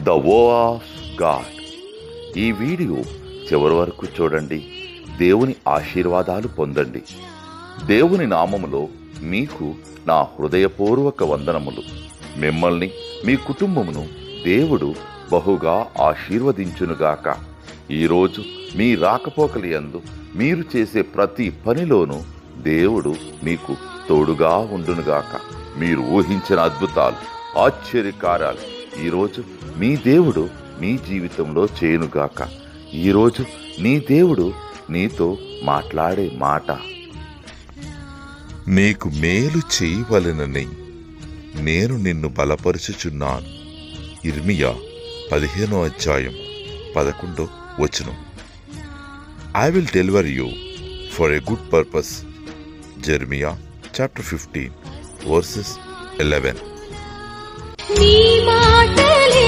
The వో of God. ఈ video చివరి వరకు చూడండి. దేవుని ఆశీర్వాదాలు పొందండి. దేవుని నామములో మీకు నా హృదయపూర్వక వందనములు. మిమ్మల్ని మీ కుటుంబమును దేవుడు బహుగా ఆశీర్వదించునుగాక. ఈరోజు మీ రాకపోకలి యందు మీరు చేసే ప్రతి పనిలోనూ దేవుడు మీకు తోడుగా ఉండునుగాక. మీరు ఊహించిన అద్భుతాలు, ఆశ్చర్యకార్యాలు ఈరోజు మీ దేవుడు మీ జీవితంలో చేయునుగాక. ఈరోజు నీ దేవుడు నీతో మాట్లాడే మాట, నీకు మేలు చేయవలెనని నేను నిన్ను బలపరుచుచున్నాను. ఇర్మియా 15వ అధ్యాయం 11వ వచనం. I will deliver you for a good purpose. Jeremiah chapter 15 verses 11. నీ మాటలే